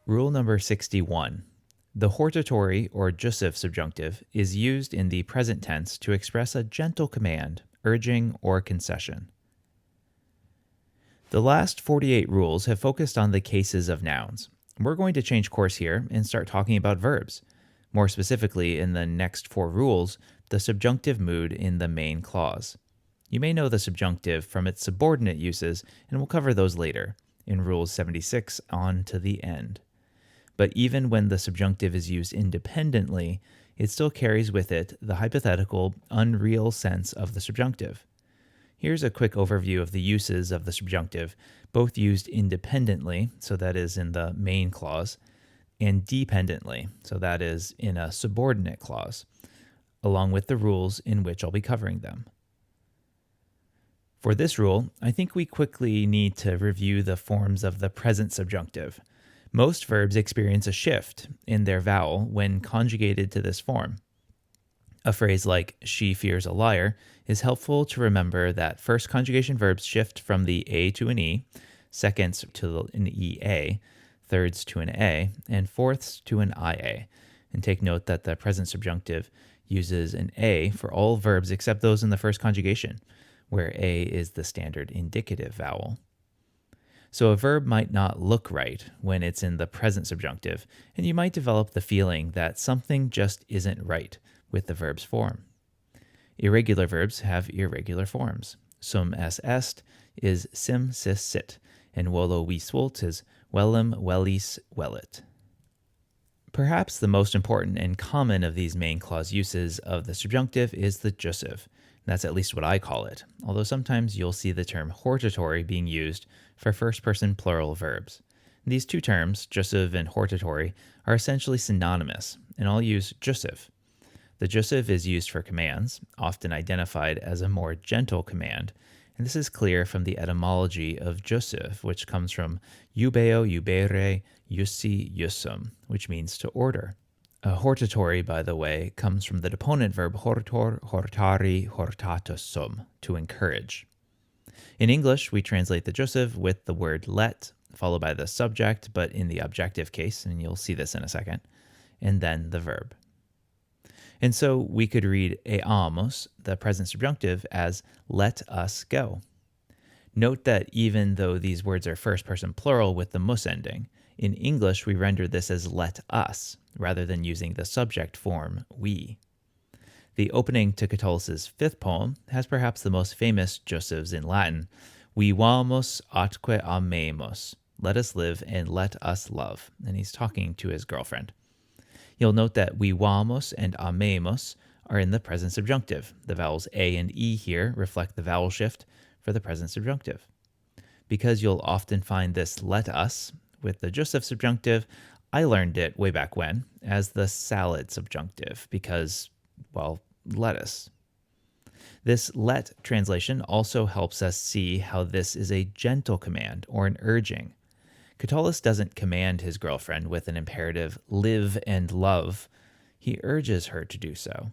Rule number 61. The hortatory or Jussive subjunctive is used in the present tense to express a gentle command, urging, or concession. The last 48 rules have focused on the cases of nouns. We're going to change course here and start talking about verbs. More specifically, in the next 4 rules, the subjunctive mood in the main clause. You may know the subjunctive from its subordinate uses, and we'll cover those later, in Rules 76 on to the end. But even when the subjunctive is used independently, it still carries with it the hypothetical, unreal sense of the subjunctive. Here's a quick overview of the uses of the subjunctive, both used independently, so that is in the main clause, and dependently, so that is in a subordinate clause, along with the rules in which I'll be covering them. For this rule, I think we quickly need to review the forms of the present subjunctive. Most verbs experience a shift in their vowel when conjugated to this form. A phrase like, she fears a liar, is helpful to remember that first conjugation verbs shift from the A to an E, seconds to an EA, thirds to an A, and fourths to an IA. And take note that the present subjunctive uses an A for all verbs except those in the first conjugation, where A is the standard indicative vowel. So a verb might not look right when it's in the present subjunctive, and you might develop the feeling that something just isn't right with the verb's form. Irregular verbs have irregular forms. Sum es est is sim sis sit, and wolo vis volt is wellum wellis wellit. Perhaps the most important and common of these main clause uses of the subjunctive is the Jussive. That's at least what I call it, although sometimes you'll see the term hortatory being used for first-person plural verbs. These two terms, Jussive and hortatory, are essentially synonymous, and I'll use Jussive. The Jussive is used for commands, often identified as a more gentle command, and this is clear from the etymology of Jussive, which comes from eubeo, eubere, jussi, jussum, which means to order. Hortatory, by the way, comes from the deponent verb hortor, hortari, hortatus sum, to encourage. In English, we translate the Jussive with the word let, followed by the subject, but in the objective case, and you'll see this in a second, and then the verb. And so we could read eamos, the present subjunctive, as let us go. Note that even though these words are first-person plural with the mus ending, in English we render this as let us, rather than using the subject form we. The opening to Catullus' 5th poem has perhaps the most famous Jussives in Latin, vivamus atque amemus, let us live and let us love, and he's talking to his girlfriend. You'll note that vivamus and amemus are in the present subjunctive. The vowels A and E here reflect the vowel shift for the present subjunctive. Because you'll often find this let us with the Jussive subjunctive, I learned it way back when as the salad subjunctive because, well, lettuce. This let translation also helps us see how this is a gentle command or an urging. Catullus doesn't command his girlfriend with an imperative live and love. He urges her to do so.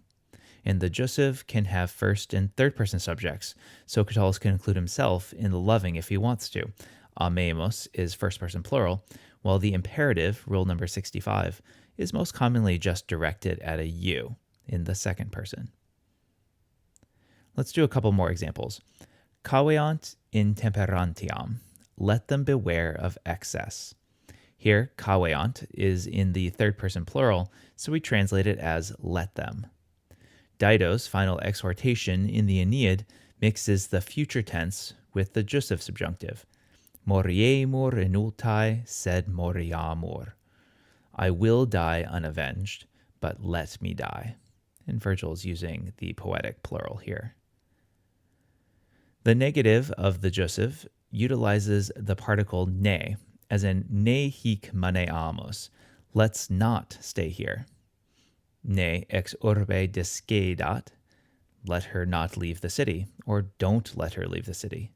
And the Jussive can have first and third person subjects, so Catullus can include himself in the loving if he wants to. Amemus is first person plural, while the imperative, rule number 65, is most commonly just directed at a you in the second person. Let's do a couple more examples. Caveant intemperantiam. Let them beware of excess. Here, caveant is in the third person plural, so we translate it as let them. Dido's final exhortation in the Aeneid mixes the future tense with the Jussive subjunctive. Moriemur inultae sed moriamur. I will die unavenged, but let me die. And Virgil's using the poetic plural here. The negative of the Jussive utilizes the particle ne, as in ne hic maneamus, let's not stay here. Ne ex urbe discedat, let her not leave the city, or don't let her leave the city.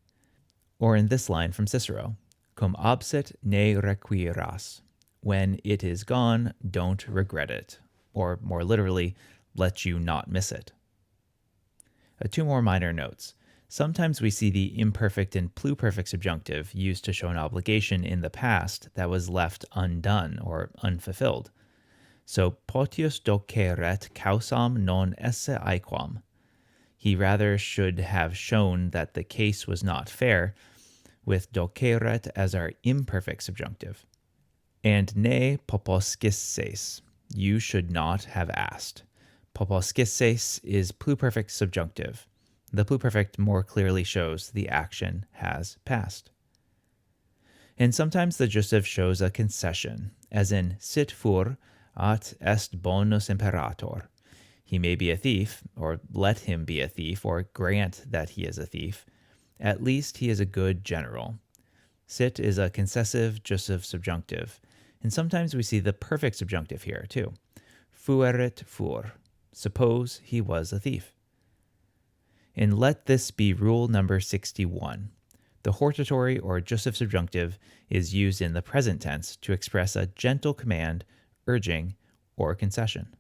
Or in this line from Cicero, cum absit ne requiras, when it is gone, don't regret it, or more literally, let you not miss it. Two more minor notes. Sometimes we see the imperfect and pluperfect subjunctive used to show an obligation in the past that was left undone or unfulfilled. So, potius doceret causam non esse aequam. He rather should have shown that the case was not fair, with doceret as our imperfect subjunctive. And ne poposcisses. You should not have asked. Poposcisses is pluperfect subjunctive. The pluperfect more clearly shows the action has passed. And sometimes the jussive shows a concession, as in sit fur at est bonus imperator. He may be a thief, or let him be a thief, or grant that he is a thief. At least he is a good general. Sit is a concessive jussive subjunctive, and sometimes we see the perfect subjunctive here too. Fuerit fur. Suppose he was a thief. And let this be rule number 61. The hortatory or jussive subjunctive is used in the present tense to express a gentle command, urging, or concession.